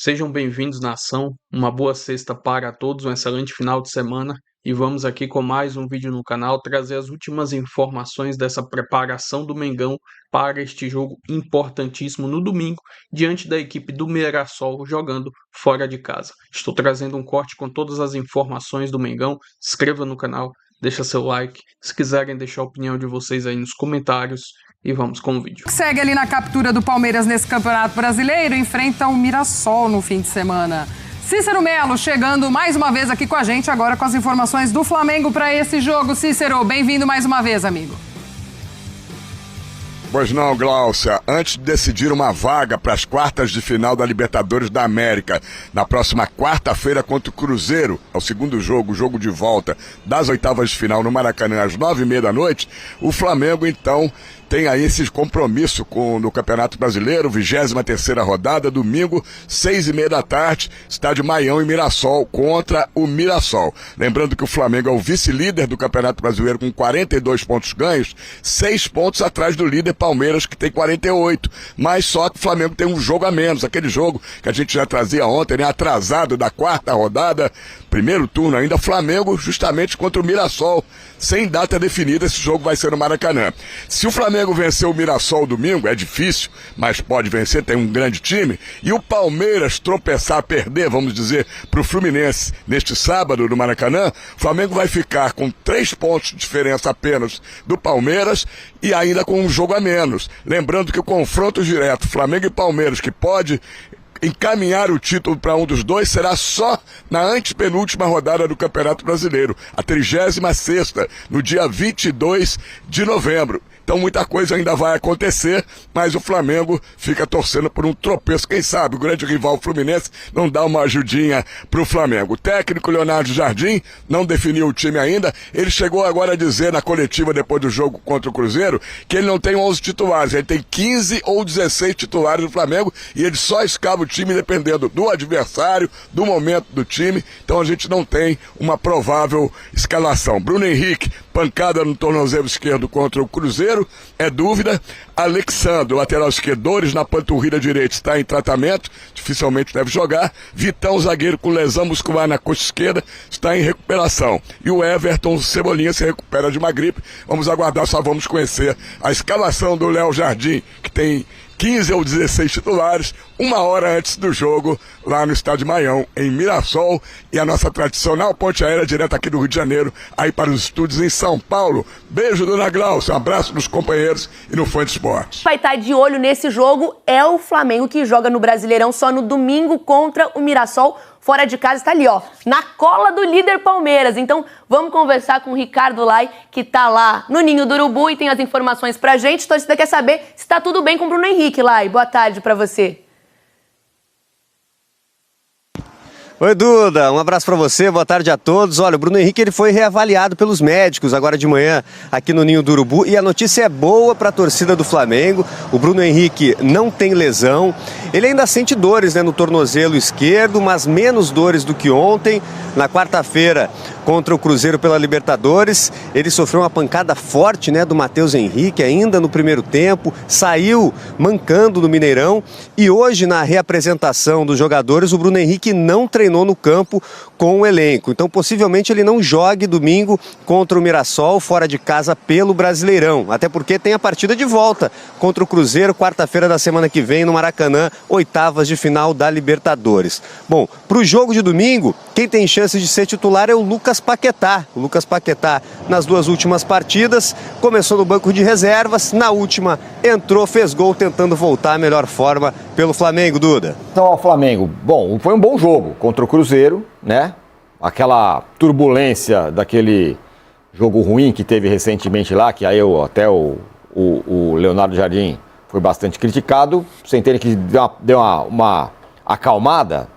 Sejam bem-vindos, nação. Uma boa sexta para todos, um excelente final de semana. E vamos aqui com mais um vídeo no canal trazer as últimas informações dessa preparação do Mengão para este jogo importantíssimo no domingo, diante da equipe do Mirassol jogando fora de casa. Estou trazendo um corte com todas as informações do Mengão. Se inscreva no canal, deixa seu like. Se quiserem deixar a opinião de vocês aí nos comentários. E vamos com o vídeo. Segue ali na captura do Palmeiras nesse Campeonato Brasileiro, enfrenta o Mirassol no fim de semana. Cícero Melo chegando mais uma vez aqui com a gente, agora com as informações do Flamengo para esse jogo. Cícero, bem-vindo mais uma vez, amigo. Pois não, Glaucia. Antes de decidir uma vaga para as quartas de final da Libertadores da América, na próxima quarta-feira contra o Cruzeiro, é o segundo jogo, o jogo de volta das oitavas de final no Maracanã, às 9h30 da noite, o Flamengo, então, tem aí esse compromisso no Campeonato Brasileiro, 23ª rodada, domingo, 6h30 da tarde, estádio Maião e Mirassol, contra o Mirassol. Lembrando que o Flamengo é o vice-líder do Campeonato Brasileiro com 42 pontos ganhos, 6 pontos atrás do líder Palmeiras, que tem 48. Mas só que o Flamengo tem um jogo a menos, aquele jogo que a gente já trazia ontem, né, atrasado da quarta rodada, primeiro turno ainda, Flamengo justamente contra o Mirassol, sem data definida. Esse jogo vai ser no Maracanã. Se o Flamengo vencer o Mirassol domingo, é difícil, mas pode vencer, tem um grande time, e o Palmeiras tropeçar, perder, vamos dizer, para o Fluminense neste sábado no Maracanã, o Flamengo vai ficar com 3 pontos de diferença apenas do Palmeiras e ainda com um jogo a menos. Lembrando que o confronto direto Flamengo e Palmeiras, que pode encaminhar o título para um dos dois, será só na antepenúltima rodada do Campeonato Brasileiro, a 36ª, no dia 22 de novembro. Então muita coisa ainda vai acontecer, mas o Flamengo fica torcendo por um tropeço. Quem sabe o grande rival Fluminense não dá uma ajudinha pro Flamengo. O técnico Leonardo Jardim não definiu o time ainda. Ele chegou agora a dizer na coletiva depois do jogo contra o Cruzeiro que ele não tem 11 titulares, ele tem 15 ou 16 titulares do Flamengo e ele só escala o time dependendo do adversário, do momento do time. Então a gente não tem uma provável escalação. Bruno Henrique, pancada no tornozelo esquerdo contra o Cruzeiro, é dúvida. Alexandre, lateral esquerdo, dores na panturrilha direita, está em tratamento, dificilmente deve jogar. Vitão, zagueiro com lesão muscular na coxa esquerda, está em recuperação. E o Everton Cebolinha se recupera de uma gripe. Vamos aguardar, só vamos conhecer a escalação do Léo Jardim, que tem 15 ou 16 titulares, 1 hora antes do jogo, lá no estádio Maião, em Mirassol, e a nossa tradicional ponte aérea direto aqui do Rio de Janeiro, aí para os estúdios em São Paulo. Beijo, dona Glaucia, um abraço dos companheiros e no Fã de Esportes. Vai estar de olho nesse jogo é o Flamengo, que joga no Brasileirão só no domingo contra o Mirassol. Fora de casa está ali, ó, na cola do líder Palmeiras. Então, vamos conversar com o Ricardo Lai, que tá lá no Ninho do Urubu e tem as informações pra gente. Então, você quer saber se tá tudo bem com o Bruno Henrique, Lai. Boa tarde pra você. Oi, Duda, um abraço para você, boa tarde a todos. Olha, o Bruno Henrique ele foi reavaliado pelos médicos agora de manhã aqui no Ninho do Urubu e a notícia é boa para a torcida do Flamengo. O Bruno Henrique não tem lesão, ele ainda sente dores, né, no tornozelo esquerdo, mas menos dores do que ontem. Na quarta-feira, contra o Cruzeiro pela Libertadores, ele sofreu uma pancada forte, né, do Matheus Henrique ainda no primeiro tempo, saiu mancando no Mineirão e hoje na reapresentação dos jogadores o Bruno Henrique não treinou no campo com o elenco. Então, possivelmente, ele não jogue domingo contra o Mirassol, fora de casa pelo Brasileirão. Até porque tem a partida de volta contra o Cruzeiro, quarta-feira da semana que vem, no Maracanã, oitavas de final da Libertadores. Bom, para o jogo de domingo, quem tem chance de ser titular é o Lucas Paquetá. O Lucas Paquetá, nas 2 últimas partidas, começou no banco de reservas, na última entrou, fez gol, tentando voltar à melhor forma pelo Flamengo, Duda. Então, ao Flamengo, bom, foi um bom jogo contra o Cruzeiro, né? Aquela turbulência daquele jogo ruim que teve recentemente lá, que aí até o Leonardo Jardim foi bastante criticado, sem ter que deu uma acalmada.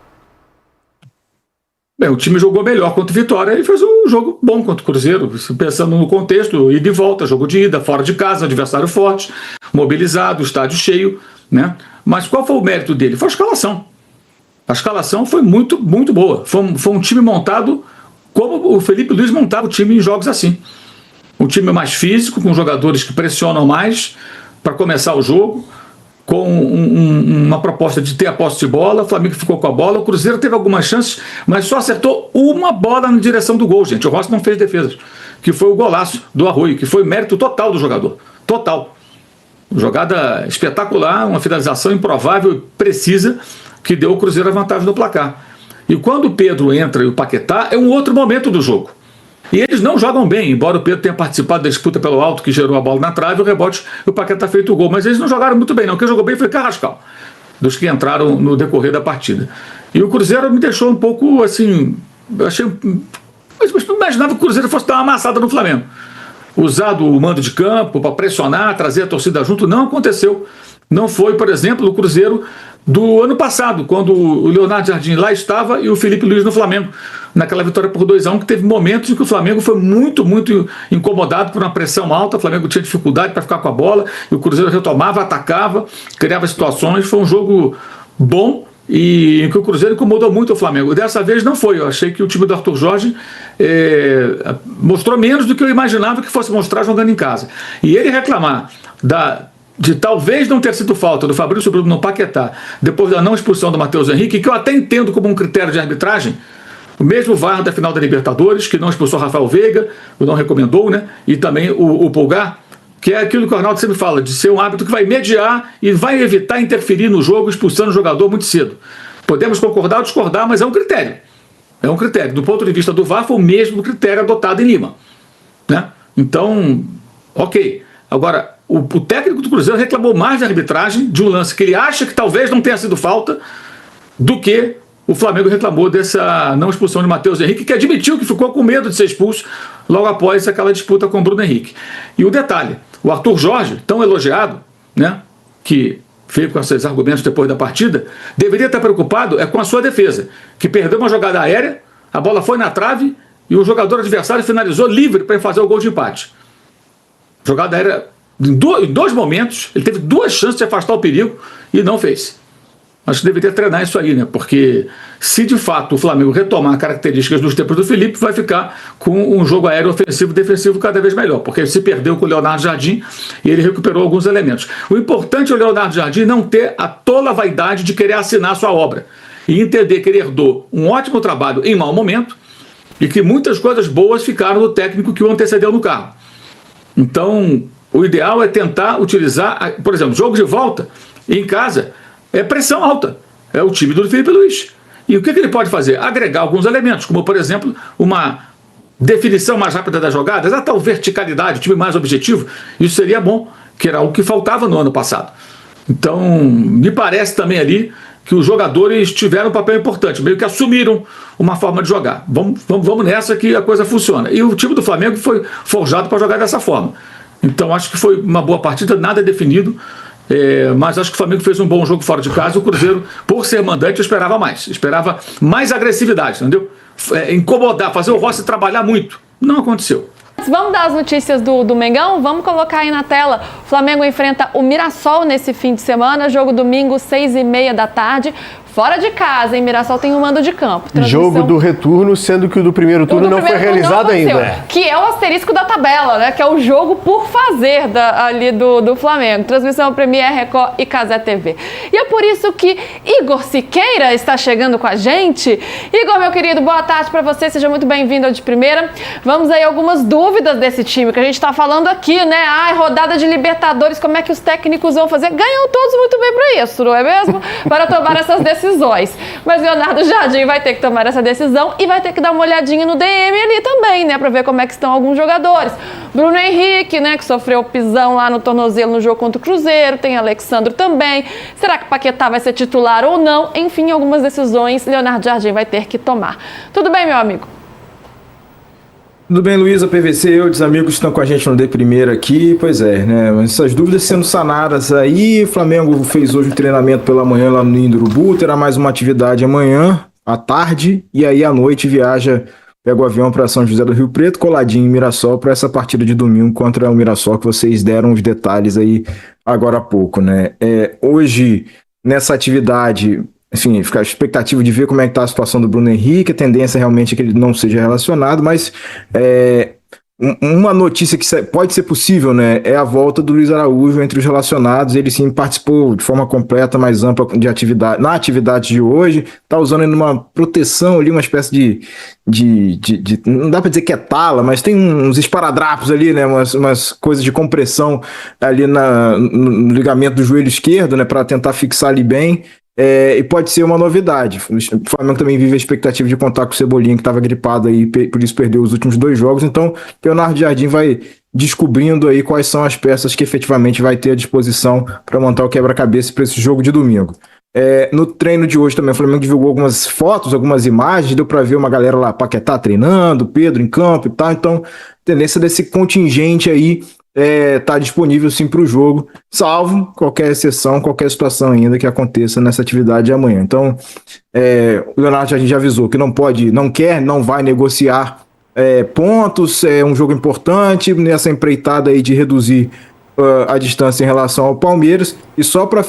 Bem, o time jogou melhor contra o Vitória e fez um jogo bom contra o Cruzeiro, pensando no contexto, ida e volta, jogo de ida, fora de casa, adversário forte, mobilizado, estádio cheio, né? Mas qual foi o mérito dele? Foi a escalação. A escalação foi muito, muito boa. Foi um time montado como o Felipe Luiz montava o time em jogos assim. Um time mais físico, com jogadores que pressionam mais para começar o jogo, com uma proposta de ter a posse de bola, o Flamengo ficou com a bola, o Cruzeiro teve algumas chances, mas só acertou uma bola na direção do gol, gente. O Rossi não fez defesas, que foi o golaço do Arroio, que foi mérito total do jogador. Total. Jogada espetacular, uma finalização improvável e precisa, que deu ao Cruzeiro a vantagem no placar. E quando o Pedro entra e o Paquetá, é um outro momento do jogo. E eles não jogam bem, embora o Pedro tenha participado da disputa pelo alto, que gerou a bola na trave, o rebote, e o Paquetá feito o gol. Mas eles não jogaram muito bem, não. Quem jogou bem foi Carrascal, dos que entraram no decorrer da partida. E o Cruzeiro me deixou um pouco, assim, eu achei... Mas não imaginava que o Cruzeiro fosse dar uma amassada no Flamengo. Usado o mando de campo para pressionar, trazer a torcida junto, não aconteceu. Não foi, por exemplo, o Cruzeiro do ano passado, quando o Leonardo Jardim lá estava e o Felipe Luiz no Flamengo, naquela vitória por 2-1, que teve momentos em que o Flamengo foi muito, muito incomodado por uma pressão alta, o Flamengo tinha dificuldade para ficar com a bola, e o Cruzeiro retomava, atacava, criava situações, foi um jogo bom, e em que o Cruzeiro incomodou muito o Flamengo. Dessa vez não foi, eu achei que o time do Arthur Jorge mostrou menos do que eu imaginava que fosse mostrar jogando em casa. E ele reclamar de talvez não ter sido falta do Fabrício Bruno no Paquetá, depois da não expulsão do Matheus Henrique, que eu até entendo como um critério de arbitragem, o mesmo VAR da final da Libertadores, que não expulsou Rafael Veiga, o não recomendou, né? E também o Pulgar, que é aquilo que o Arnaldo sempre fala, de ser um árbitro que vai mediar e vai evitar interferir no jogo, expulsando o jogador muito cedo. Podemos concordar ou discordar, mas é um critério. É um critério. Do ponto de vista do VAR, foi o mesmo critério adotado em Lima, né? Então, ok. Agora, o técnico do Cruzeiro reclamou mais da arbitragem, de um lance que ele acha que talvez não tenha sido falta, do que o Flamengo reclamou dessa não expulsão de Matheus Henrique, que admitiu que ficou com medo de ser expulso logo após aquela disputa com o Bruno Henrique. E o detalhe, o Arthur Jorge, tão elogiado, né, que veio com esses argumentos depois da partida, deveria estar preocupado com a sua defesa, que perdeu uma jogada aérea, a bola foi na trave e o jogador adversário finalizou livre para fazer o gol de empate. Jogada aérea, em dois momentos, ele teve duas chances de afastar o perigo e não fez. Acho que deveria treinar isso aí, né? Porque se de fato o Flamengo retomar características dos tempos do Felipe, vai ficar com um jogo aéreo ofensivo e defensivo cada vez melhor, porque ele se perdeu com o Leonardo Jardim e ele recuperou alguns elementos. O importante é o Leonardo Jardim não ter a tola vaidade de querer assinar sua obra e entender que ele herdou um ótimo trabalho em mau momento e que muitas coisas boas ficaram no técnico que o antecedeu no cargo. Então, o ideal é tentar utilizar, por exemplo, jogo de volta em casa, é pressão alta, é o time do Felipe Luiz. E o que ele pode fazer? Agregar alguns elementos, como por exemplo, uma definição mais rápida das jogadas, a tal verticalidade, o time mais objetivo, isso seria bom, que era o que faltava no ano passado. Então, me parece também ali que os jogadores tiveram um papel importante, meio que assumiram uma forma de jogar. Vamos nessa que a coisa funciona. E o time do Flamengo foi forjado para jogar dessa forma. Então, acho que foi uma boa partida, nada definido, mas acho que o Flamengo fez um bom jogo fora de casa. O Cruzeiro, por ser mandante, eu esperava mais agressividade, entendeu? Incomodar, fazer o Rossi trabalhar muito. Não aconteceu. Vamos dar as notícias do Mengão? Vamos colocar aí na tela. O Flamengo enfrenta o Mirassol nesse fim de semana, jogo domingo, 6h30 da tarde. Fora de casa, hein? Mirassol tem um mando de campo. Jogo do retorno, sendo que o do primeiro turno não foi realizado ainda. Que é o asterisco da tabela, né? Que é o jogo por fazer ali do Flamengo. Transmissão Premier, Record e Cazé TV. E é por isso que Igor Siqueira está chegando com a gente. Igor, meu querido, boa tarde para você. Seja muito bem-vindo ao De Primeira. Vamos aí algumas dúvidas desse time que a gente está falando aqui, né? Rodada de Libertadores, como é que os técnicos vão fazer? Ganham todos muito bem para isso, não é mesmo? Para tomar essas decisões. Mas Leonardo Jardim vai ter que tomar essa decisão e vai ter que dar uma olhadinha no DM ali também, né, para ver como é que estão alguns jogadores. Bruno Henrique, né, que sofreu pisão lá no tornozelo no jogo contra o Cruzeiro, tem Alexandro também. Será que Paquetá vai ser titular ou não? Enfim, algumas decisões Leonardo Jardim vai ter que tomar. Tudo bem, meu amigo? Tudo bem, Luísa, PVC, eu, os amigos que estão com a gente no De Primeira aqui, pois é, né, essas dúvidas sendo sanadas aí, o Flamengo fez hoje um treinamento pela manhã lá no Ninho do Urubu, terá mais uma atividade amanhã, à tarde, e aí à noite viaja, pega o avião para São José do Rio Preto, coladinho em Mirassol, para essa partida de domingo contra o Mirassol, que vocês deram os detalhes aí agora há pouco, né. Hoje, nessa atividade... Enfim, fica a expectativa de ver como é que está a situação do Bruno Henrique, a tendência realmente é que ele não seja relacionado, mas Uma notícia que pode ser possível, né, é a volta do Luiz Araújo entre os relacionados. Ele sim participou de forma completa, mais ampla na atividade de hoje. Está usando ainda uma proteção ali, uma espécie de não dá para dizer que é tala, mas tem uns esparadrapos ali, né, umas coisas de compressão ali no ligamento do joelho esquerdo, né, para tentar fixar ali bem. E pode ser uma novidade. O Flamengo também vive a expectativa de contar com o Cebolinha, que estava gripado aí, por isso perdeu os últimos 2 jogos. Então, Leonardo Jardim vai descobrindo aí quais são as peças que efetivamente vai ter à disposição para montar o quebra-cabeça para esse jogo de domingo. No treino de hoje também, o Flamengo divulgou algumas fotos, algumas imagens, deu para ver uma galera lá, Paquetá treinando, Pedro em campo e tal. Então, a tendência desse contingente aí tá disponível sim para o jogo, salvo qualquer exceção, qualquer situação ainda que aconteça nessa atividade de amanhã. Então, o Leonardo a gente já avisou que não vai negociar pontos, é um jogo importante nessa empreitada aí de reduzir a distância em relação ao Palmeiras. E só para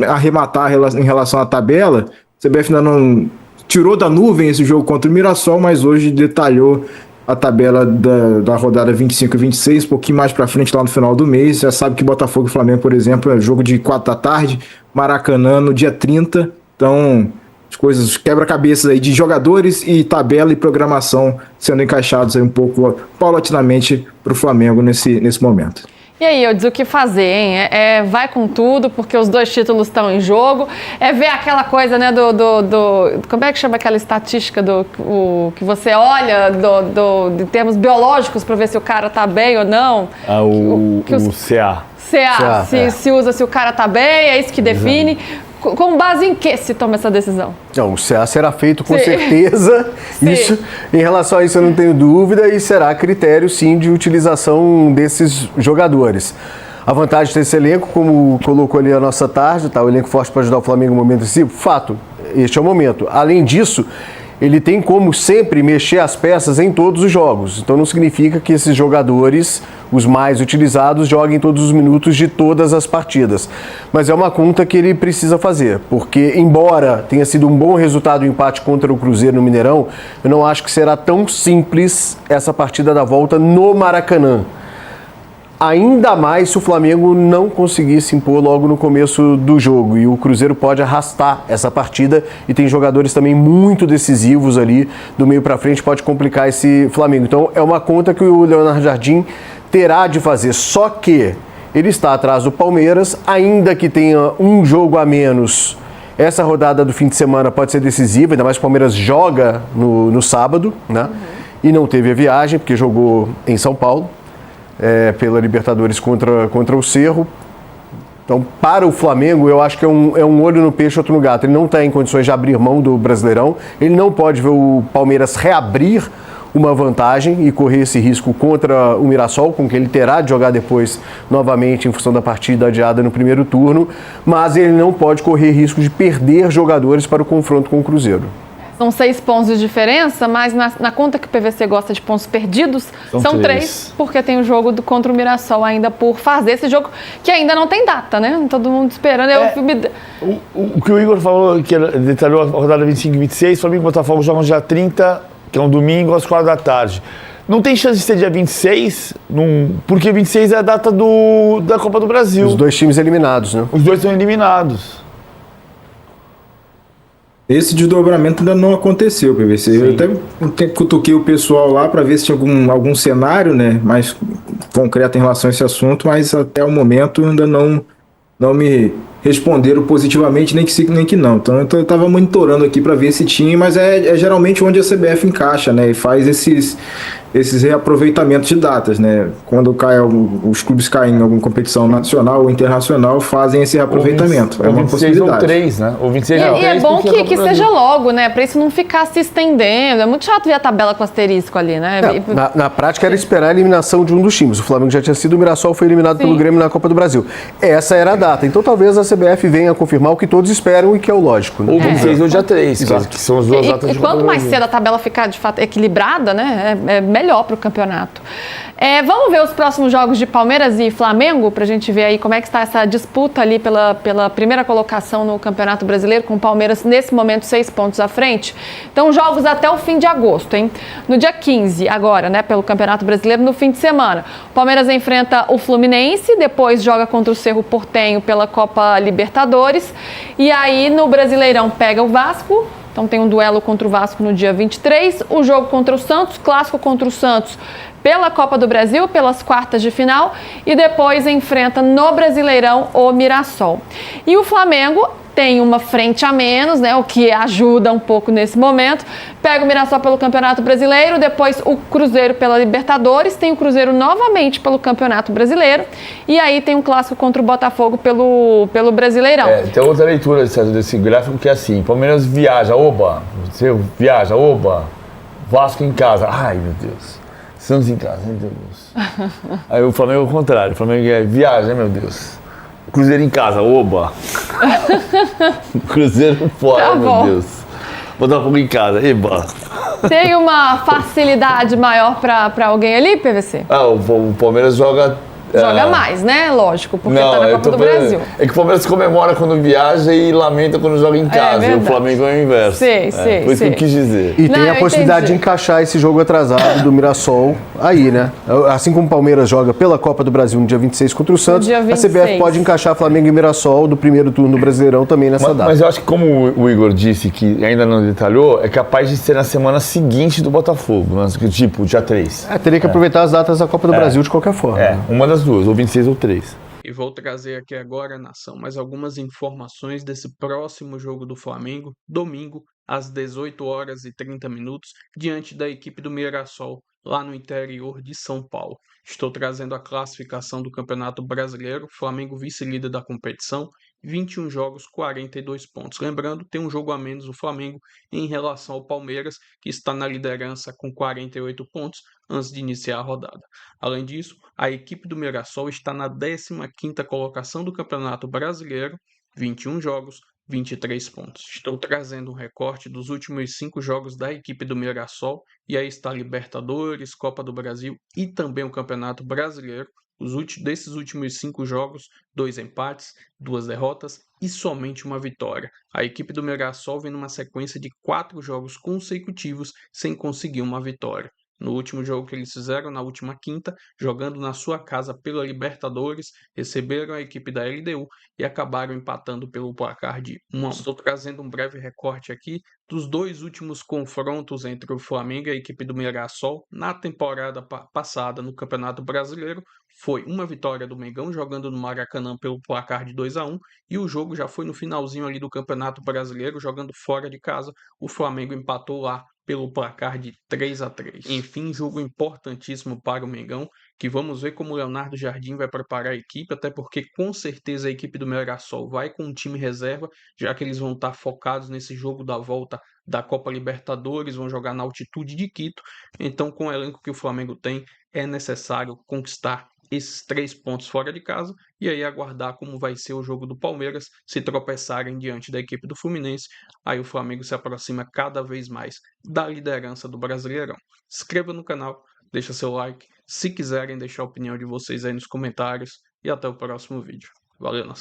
arrematar em relação à tabela, a CBF ainda não tirou da nuvem esse jogo contra o Mirassol, mas hoje detalhou a tabela da rodada 25 e 26, um pouquinho mais para frente lá no final do mês. Já sabe que Botafogo e Flamengo, por exemplo, é jogo de 4 da tarde, Maracanã no dia 30. Então, as coisas, quebra-cabeças aí de jogadores e tabela e programação sendo encaixados aí um pouco paulatinamente para o Flamengo nesse momento. E aí, eu disse o que fazer, hein? Vai com tudo, porque os 2 títulos estão em jogo. Ver aquela coisa, né, como é que chama aquela estatística que você olha de termos biológicos para ver se o cara tá bem ou não? O CA. Se usa se o cara tá bem, é isso que define. Exato. Com base em que se toma essa decisão? Não, o CA será feito com certeza. Isso, em relação a isso eu não tenho dúvida, e será critério sim de utilização desses jogadores. A vantagem desse elenco, como colocou ali a nossa tarde, tá, o elenco forte para ajudar o Flamengo no momento decisivo, fato, este é o momento. Além disso, ele tem como sempre mexer as peças em todos os jogos. Então não significa que esses jogadores, os mais utilizados, joguem todos os minutos de todas as partidas. Mas é uma conta que ele precisa fazer, porque embora tenha sido um bom resultado o empate contra o Cruzeiro no Mineirão, eu não acho que será tão simples essa partida da volta no Maracanã. Ainda mais se o Flamengo não conseguir se impor logo no começo do jogo. E o Cruzeiro pode arrastar essa partida, e tem jogadores também muito decisivos ali do meio para frente, pode complicar esse Flamengo. Então é uma conta que o Leonardo Jardim terá de fazer. Só que ele está atrás do Palmeiras, ainda que tenha um jogo a menos. Essa rodada do fim de semana pode ser decisiva, ainda mais que o Palmeiras joga no sábado, né? E não teve a viagem, porque jogou em São Paulo. Pela Libertadores contra o Cerro. Então, para o Flamengo, eu acho que é um olho no peixe, outro no gato. Ele não está em condições de abrir mão do Brasileirão. Ele não pode ver o Palmeiras reabrir uma vantagem e correr esse risco contra o Mirassol, com que ele terá de jogar depois novamente em função da partida adiada no primeiro turno. Mas ele não pode correr risco de perder jogadores para o confronto com o Cruzeiro. São 6 pontos de diferença, mas na conta que o PVC gosta de pontos perdidos, são 3, porque tem o jogo contra o Mirassol ainda por fazer. Esse jogo que ainda não tem data, né? Todo mundo esperando. O que o Igor falou, que detalhou a rodada 25 e 26, Flamengo e Botafogo jogam dia 30, que é um domingo, às 4 da tarde. Não tem chance de ser dia 26, porque 26 é a data da Copa do Brasil. Os 2 times eliminados, né? Os 2 estão eliminados. Esse desdobramento ainda não aconteceu, PVC. Sim. Eu até cutuquei o pessoal lá para ver se tinha algum cenário, né, mais concreto em relação a esse assunto, mas até o momento ainda não me responderam positivamente, nem que sim, nem que não. Então eu estava monitorando aqui para ver se tinha, mas é geralmente onde a CBF encaixa, né, e faz esses reaproveitamentos de datas, né? Quando os clubes caem em alguma competição nacional ou internacional, fazem esse reaproveitamento. É uma possibilidade. Ou 3, né? Ou 26 ou 3. E é bom que seja logo, né? Para isso não ficar se estendendo. É muito chato ver a tabela com asterisco ali, né? Na prática era esperar a eliminação de um dos times. O Flamengo já tinha sido, o Mirassol foi eliminado pelo Grêmio na Copa do Brasil. Essa era a data. Então talvez a CBF venha a confirmar o que todos esperam e que é o lógico, né? Ou 26 ou dia 3, que são as duas datas de quanto mais cedo a tabela ficar de fato equilibrada, né? É melhor para o campeonato. Vamos ver os próximos jogos de Palmeiras e Flamengo, pra gente ver aí como é que está essa disputa ali pela primeira colocação no Campeonato Brasileiro, com o Palmeiras nesse momento 6 pontos à frente. Então, jogos até o fim de agosto, hein? No dia 15, agora, né, pelo Campeonato Brasileiro, no fim de semana. O Palmeiras enfrenta o Fluminense, depois joga contra o Cerro Porteño pela Copa Libertadores. E aí, no Brasileirão, pega o Vasco. Então tem um duelo contra o Vasco no dia 23, o jogo contra o Santos, clássico contra o Santos pela Copa do Brasil, pelas quartas de final, e depois enfrenta no Brasileirão o Mirassol. E o Flamengo tem uma frente a menos, né, o que ajuda um pouco nesse momento. Pega o Mirassol pelo Campeonato Brasileiro, depois o Cruzeiro pela Libertadores, tem o Cruzeiro novamente pelo Campeonato Brasileiro, e aí tem um clássico contra o Botafogo pelo Brasileirão. Tem outra leitura desse gráfico que é assim: Palmeiras viaja, oba, você viaja, oba, Vasco em casa, ai meu Deus, Santos em casa, meu Deus. Aí o Flamengo é o contrário, o Flamengo viaja, meu Deus. Cruzeiro em casa, oba! Cruzeiro fora, meu Deus. Botafogo em casa, eba! Tem uma facilidade maior para alguém ali, PVC? O Palmeiras joga mais, né? Lógico, porque tá na Copa do Brasil. É que o Palmeiras comemora quando viaja e lamenta quando joga em casa. E o Flamengo é o inverso. Sei. Foi isso que eu quis dizer. E tem a possibilidade de encaixar esse jogo atrasado do Mirassol aí, né? Assim como o Palmeiras joga pela Copa do Brasil no dia 26 contra o Santos, a CBF pode encaixar Flamengo e Mirassol do primeiro turno do Brasileirão também nessa data. Mas eu acho que, como o Igor disse, que ainda não detalhou, é capaz de ser na semana seguinte do Botafogo, tipo, dia 3. Teria que aproveitar as datas da Copa do Brasil de qualquer forma. Uma das duas, ou 26 ou 3. E vou trazer aqui agora, nação, mais algumas informações desse próximo jogo do Flamengo, domingo, às 18h30, diante da equipe do Mirassol, lá no interior de São Paulo. Estou trazendo a classificação do Campeonato Brasileiro, Flamengo vice-líder da competição, 21 jogos, 42 pontos. Lembrando, tem um jogo a menos o Flamengo em relação ao Palmeiras, que está na liderança com 48 pontos antes de iniciar a rodada. Além disso, a equipe do Mirassol está na 15ª colocação do Campeonato Brasileiro, 21 jogos, 23 pontos. Estou trazendo um recorte dos últimos 5 jogos da equipe do Mirassol, e aí está Libertadores, Copa do Brasil e também o Campeonato Brasileiro. Desses últimos 5 jogos, 2 empates, 2 derrotas e somente uma vitória. A equipe do Mirassol vem numa sequência de 4 jogos consecutivos sem conseguir uma vitória. No último jogo que eles fizeram, na última quinta, jogando na sua casa pela Libertadores, receberam a equipe da LDU e acabaram empatando pelo placar de 1-1. Estou trazendo um breve recorte aqui dos 2 últimos confrontos entre o Flamengo e a equipe do Mirassol na temporada passada no Campeonato Brasileiro. Foi uma vitória do Mengão jogando no Maracanã pelo placar de 2-1, e o jogo já foi no finalzinho ali do Campeonato Brasileiro, jogando fora de casa. O Flamengo empatou lá pelo placar de 3-3. Enfim, jogo importantíssimo para o Mengão, que vamos ver como o Leonardo Jardim vai preparar a equipe, até porque com certeza a equipe do Mirassol vai com um time reserva, já que eles vão estar focados nesse jogo da volta da Copa Libertadores, vão jogar na altitude de Quito. Então, com o elenco que o Flamengo tem, é necessário conquistar esses 3 pontos fora de casa, e aí aguardar como vai ser o jogo do Palmeiras. Se tropeçarem diante da equipe do Fluminense, aí o Flamengo se aproxima cada vez mais da liderança do Brasileirão. Se inscreva no canal, deixa seu like, se quiserem deixar a opinião de vocês aí nos comentários, e até o próximo vídeo. Valeu, nação!